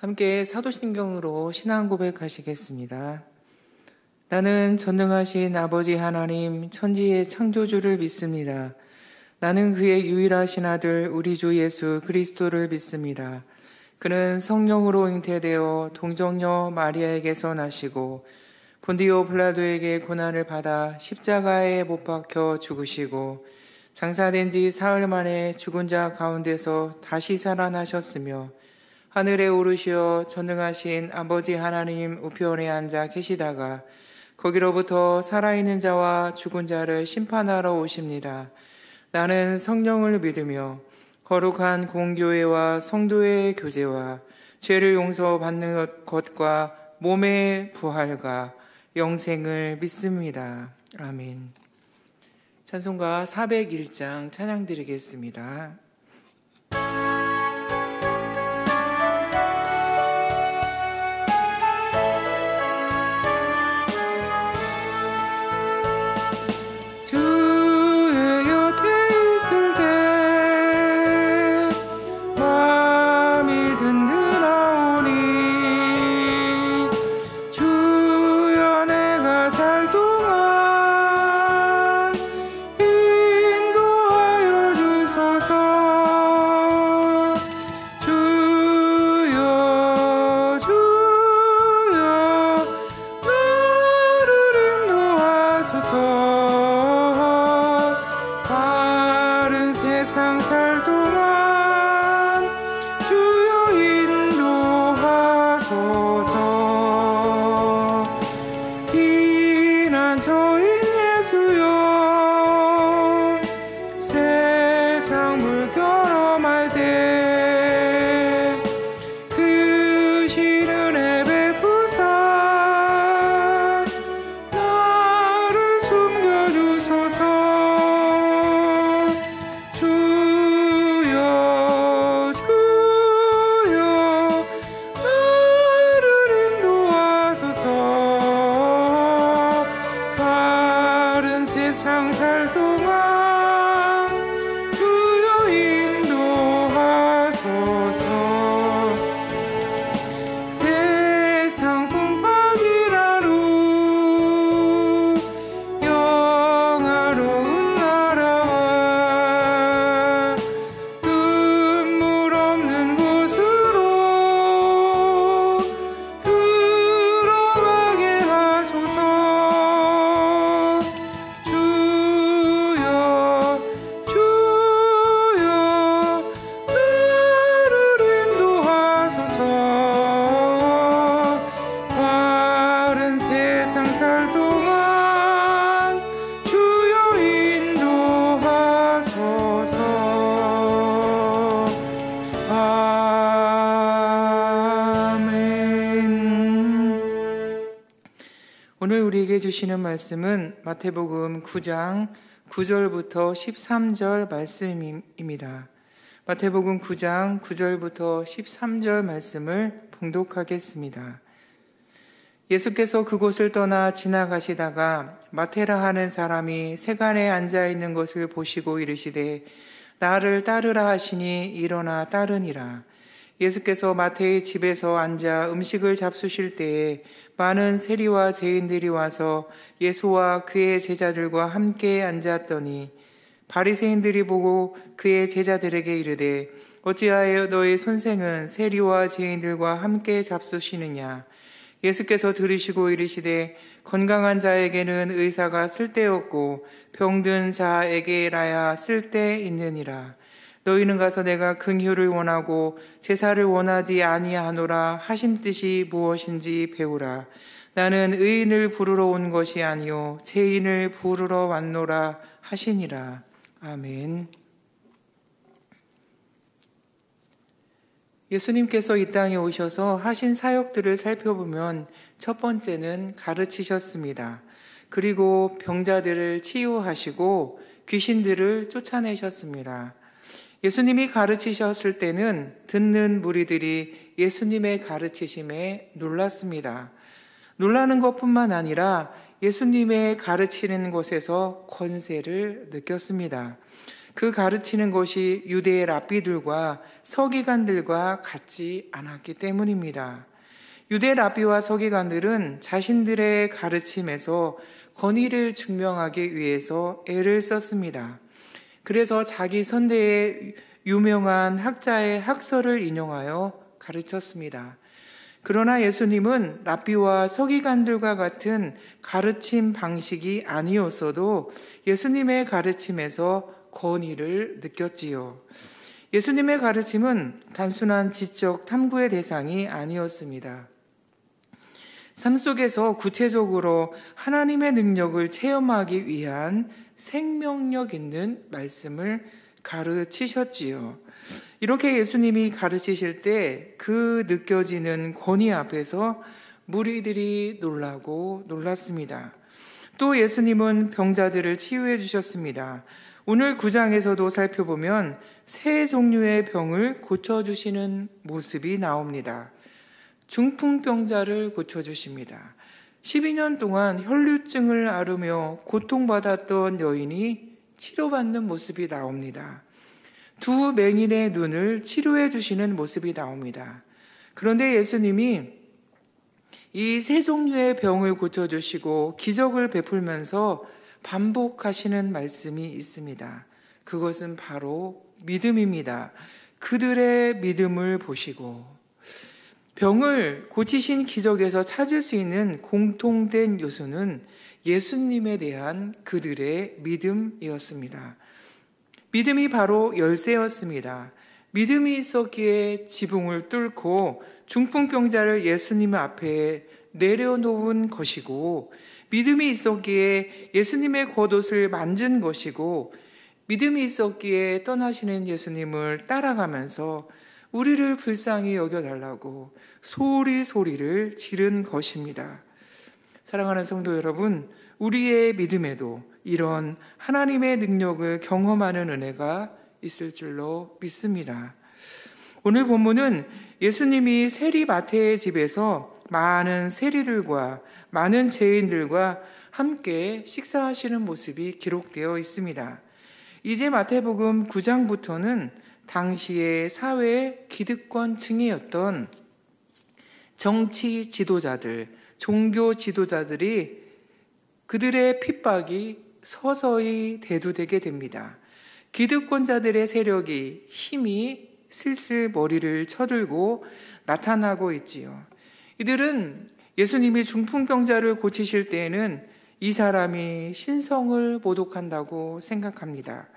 함께 사도신경으로 신앙 고백하시겠습니다. 나는 전능하신 아버지 하나님 천지의 창조주를 믿습니다. 나는 그의 유일하신 아들 우리 주 예수 그리스도를 믿습니다. 그는 성령으로 잉태되어 동정녀 마리아에게서 나시고 본디오 빌라도에게 고난을 받아 십자가에 못 박혀 죽으시고 장사된 지 사흘 만에 죽은 자 가운데서 다시 살아나셨으며 하늘에 오르시어 전능하신 아버지 하나님 우편에 앉아 계시다가 거기로부터 살아있는 자와 죽은 자를 심판하러 오십니다. 나는 성령을 믿으며 거룩한 공교회와 성도의 교제와 죄를 용서받는 것과 몸의 부활과 영생을 믿습니다. 아멘. 찬송가 401장 찬양 드리겠습니다. 오늘 우리에게 주시는 말씀은 마태복음 9장 9절부터 13절 말씀입니다. 마태복음 9장 9절부터 13절 말씀을 봉독하겠습니다. 예수께서 그곳을 떠나 지나가시다가 마테라 하는 사람이 세간에 앉아있는 것을 보시고 이르시되 나를 따르라 하시니 일어나 따르니라. 예수께서 마태의 집에서 앉아 음식을 잡수실 때에 많은 세리와 죄인들이 와서 예수와 그의 제자들과 함께 앉았더니 바리새인들이 보고 그의 제자들에게 이르되 어찌하여 너희 선생은 세리와 죄인들과 함께 잡수시느냐. 예수께서 들으시고 이르시되 건강한 자에게는 의사가 쓸데없고 병든 자에게라야 쓸데 있느니라. 너희는 가서 내가 긍휼을 원하고 제사를 원하지 아니하노라 하신 뜻이 무엇인지 배우라. 나는 의인을 부르러 온 것이 아니요 죄인을 부르러 왔노라 하시니라. 아멘. 예수님께서 이 땅에 오셔서 하신 사역들을 살펴보면 첫 번째는 가르치셨습니다. 그리고 병자들을 치유하시고 귀신들을 쫓아내셨습니다. 예수님이 가르치셨을 때는 듣는 무리들이 예수님의 가르치심에 놀랐습니다. 놀라는 것뿐만 아니라 예수님의 가르치는 것에서 권세를 느꼈습니다. 그 가르치는 것이 유대의 랍비들과 서기관들과 같지 않았기 때문입니다. 유대 랍비와 서기관들은 자신들의 가르침에서 권위를 증명하기 위해서 애를 썼습니다. 그래서 자기 선대의 유명한 학자의 학설을 인용하여 가르쳤습니다. 그러나 예수님은 랍비와 서기관들과 같은 가르침 방식이 아니었어도 예수님의 가르침에서 권위를 느꼈지요. 예수님의 가르침은 단순한 지적 탐구의 대상이 아니었습니다. 삶 속에서 구체적으로 하나님의 능력을 체험하기 위한 생명력 있는 말씀을 가르치셨지요. 이렇게 예수님이 가르치실 때 그 느껴지는 권위 앞에서 무리들이 놀라고 놀랐습니다. 또 예수님은 병자들을 치유해 주셨습니다. 오늘 9장에서도 살펴보면 세 종류의 병을 고쳐주시는 모습이 나옵니다. 중풍병자를 고쳐주십니다. 12년 동안 혈류증을 앓으며 고통받았던 여인이 치료받는 모습이 나옵니다. 두 맹인의 눈을 치료해 주시는 모습이 나옵니다. 그런데 예수님이 이 세 종류의 병을 고쳐주시고 기적을 베풀면서 반복하시는 말씀이 있습니다. 그것은 바로 믿음입니다. 그들의 믿음을 보시고 병을 고치신 기적에서 찾을 수 있는 공통된 요소는 예수님에 대한 그들의 믿음이었습니다. 믿음이 바로 열쇠였습니다. 믿음이 있었기에 지붕을 뚫고 중풍병자를 예수님 앞에 내려놓은 것이고, 믿음이 있었기에 예수님의 겉옷을 만진 것이고, 믿음이 있었기에 떠나시는 예수님을 따라가면서 우리를 불쌍히 여겨달라고 소리를 지른 것입니다. 사랑하는 성도 여러분, 우리의 믿음에도 이런 하나님의 능력을 경험하는 은혜가 있을 줄로 믿습니다. 오늘 본문은 예수님이 세리마태의 집에서 많은 세리들과 많은 죄인들과 함께 식사하시는 모습이 기록되어 있습니다. 이제 마태복음 9장부터는 당시의 사회 기득권층이었던 정치 지도자들, 종교 지도자들이 그들의 핍박이 서서히 대두되게 됩니다. 기득권자들의 세력이 힘이 슬슬 머리를 쳐들고 나타나고 있지요. 이들은 예수님이 중풍병자를 고치실 때에는 이 사람이 신성을 모독한다고 생각합니다.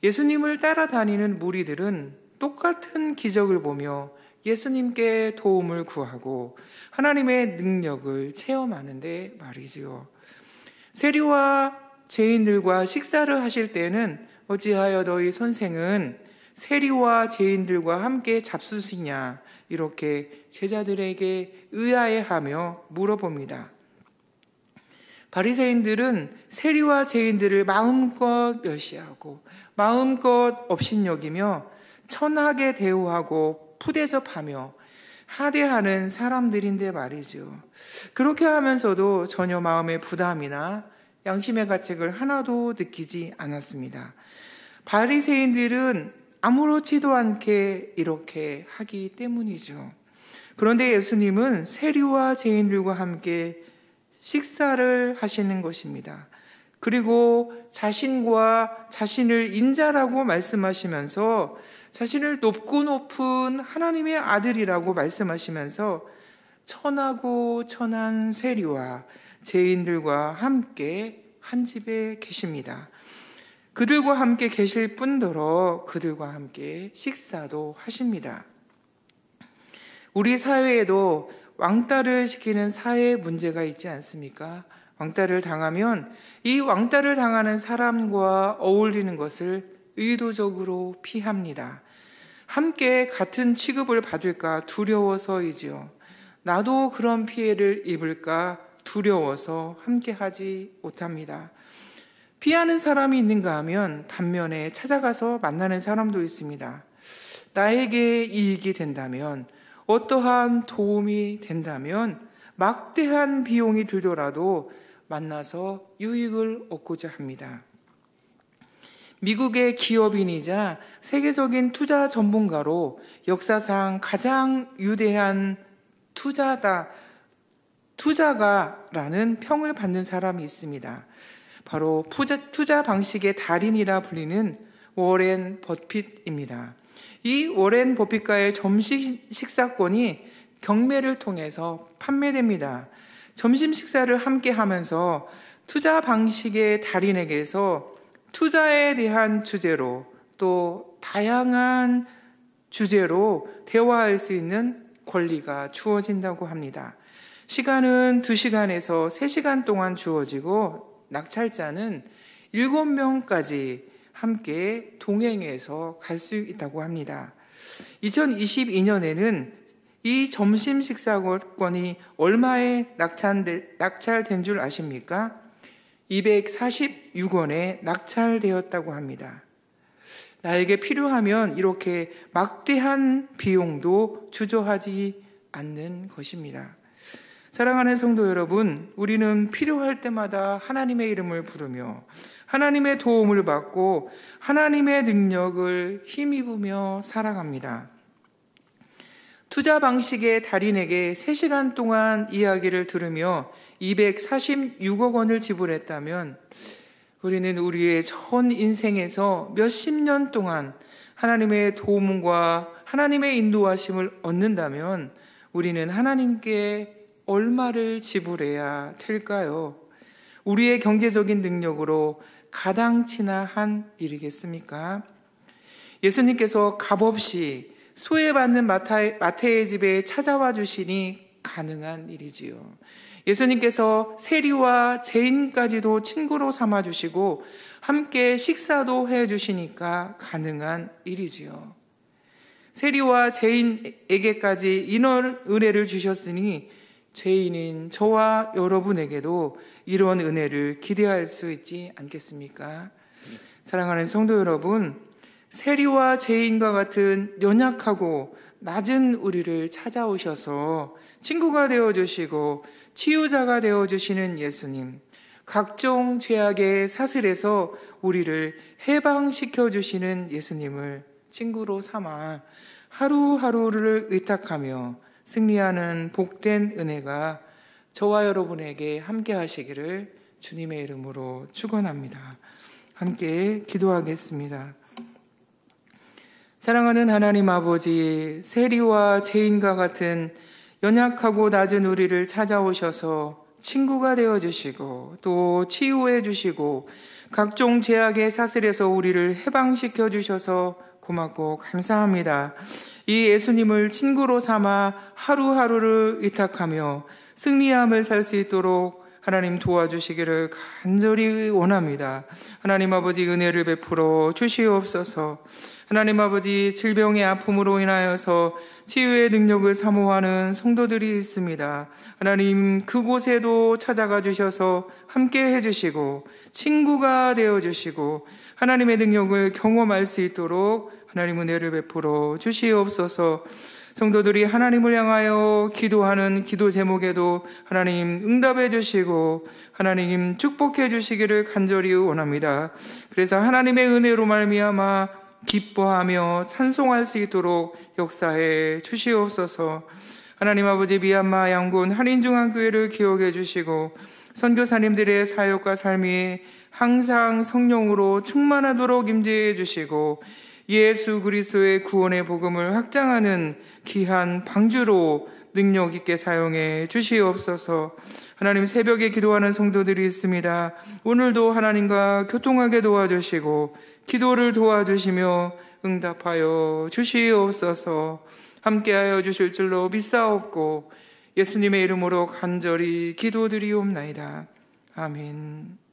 예수님을 따라다니는 무리들은 똑같은 기적을 보며 예수님께 도움을 구하고 하나님의 능력을 체험하는데 말이지요. 세리와 죄인들과 식사를 하실 때는 어찌하여 너희 선생은 세리와 죄인들과 함께 잡수시냐, 이렇게 제자들에게 의아해하며 물어봅니다. 바리새인들은 세리와 죄인들을 마음껏 멸시하고 마음껏 업신여기며 천하게 대우하고 푸대접하며 하대하는 사람들인데 말이죠. 그렇게 하면서도 전혀 마음의 부담이나 양심의 가책을 하나도 느끼지 않았습니다. 바리새인들은 아무렇지도 않게 이렇게 하기 때문이죠. 그런데 예수님은 세리와 죄인들과 함께 식사를 하시는 것입니다. 그리고 자신과 자신을 인자라고 말씀하시면서 자신을 높고 높은 하나님의 아들이라고 말씀하시면서 천하고 천한 세리와 죄인들과 함께 한 집에 계십니다. 그들과 함께 계실 뿐더러 그들과 함께 식사도 하십니다. 우리 사회에도 왕따를 시키는 사회 문제가 있지 않습니까? 왕따를 당하면 이 왕따를 당하는 사람과 어울리는 것을 의도적으로 피합니다. 함께 같은 취급을 받을까 두려워서이지요. 나도 그런 피해를 입을까 두려워서 함께 하지 못합니다. 피하는 사람이 있는가 하면 반면에 찾아가서 만나는 사람도 있습니다. 나에게 이익이 된다면, 어떠한 도움이 된다면 막대한 비용이 들더라도 만나서 유익을 얻고자 합니다. 미국의 기업인이자 세계적인 투자 전문가로 역사상 가장 위대한 투자가라는 평을 받는 사람이 있습니다. 바로 투자 방식의 달인이라 불리는 워렌 버핏입니다. 이 워렌 버핏과의 점심 식사권이 경매를 통해서 판매됩니다. 점심 식사를 함께 하면서 투자 방식의 달인에게서 투자에 대한 주제로 또 다양한 주제로 대화할 수 있는 권리가 주어진다고 합니다. 시간은 2시간에서 3시간 동안 주어지고 낙찰자는 7명까지 함께 동행해서 갈 수 있다고 합니다. 2022년에는 이 점심 식사권이 얼마에 낙찰된 줄 아십니까? 246원에 낙찰되었다고 합니다. 나에게 필요하면 이렇게 막대한 비용도 주저하지 않는 것입니다. 사랑하는 성도 여러분, 우리는 필요할 때마다 하나님의 이름을 부르며 하나님의 도움을 받고 하나님의 능력을 힘입으며 살아갑니다. 투자 방식의 달인에게 3시간 동안 이야기를 들으며 246억 원을 지불했다면 우리는 우리의 전 인생에서 몇십 년 동안 하나님의 도움과 하나님의 인도하심을 얻는다면 우리는 하나님께 얼마를 지불해야 될까요? 우리의 경제적인 능력으로 가당치나 한 일이겠습니까? 예수님께서 값없이 소외받는 마태의 집에 찾아와 주시니 가능한 일이지요. 예수님께서 세리와 죄인까지도 친구로 삼아주시고 함께 식사도 해주시니까 가능한 일이지요. 세리와 죄인에게까지 이런 은혜를 주셨으니 죄인인 저와 여러분에게도 이런 은혜를 기대할 수 있지 않겠습니까? 사랑하는 성도 여러분, 세리와 죄인과 같은 연약하고 낮은 우리를 찾아오셔서 친구가 되어주시고 치유자가 되어주시는 예수님, 각종 죄악의 사슬에서 우리를 해방시켜주시는 예수님을 친구로 삼아 하루하루를 의탁하며 승리하는 복된 은혜가 저와 여러분에게 함께 하시기를 주님의 이름으로 축원합니다. 함께 기도하겠습니다. 사랑하는 하나님 아버지, 세리와 죄인과 같은 연약하고 낮은 우리를 찾아오셔서 친구가 되어주시고 또 치유해 주시고 각종 죄악의 사슬에서 우리를 해방시켜 주셔서 고맙고 감사합니다. 이 예수님을 친구로 삼아 하루하루를 의탁하며 승리함을 살 수 있도록 하나님 도와주시기를 간절히 원합니다. 하나님 아버지 은혜를 베풀어 주시옵소서. 하나님 아버지 질병의 아픔으로 인하여서 치유의 능력을 사모하는 성도들이 있습니다. 하나님 그곳에도 찾아가 주셔서 함께 해주시고 친구가 되어주시고 하나님의 능력을 경험할 수 있도록 하나님 은혜를 베풀어 주시옵소서. 성도들이 하나님을 향하여 기도하는 기도 제목에도 하나님 응답해 주시고 하나님 축복해 주시기를 간절히 원합니다. 그래서 하나님의 은혜로 말미암아 기뻐하며 찬송할 수 있도록 역사해 주시옵소서. 하나님 아버지 미얀마 양군 한인중앙교회를 기억해 주시고 선교사님들의 사역과 삶이 항상 성령으로 충만하도록 임재해 주시고 예수 그리스도의 구원의 복음을 확장하는 귀한 방주로 능력 있게 사용해 주시옵소서. 하나님 새벽에 기도하는 성도들이 있습니다. 오늘도 하나님과 교통하게 도와주시고 기도를 도와주시며 응답하여 주시옵소서. 함께하여 주실 줄로 믿사옵고 예수님의 이름으로 간절히 기도드리옵나이다. 아멘.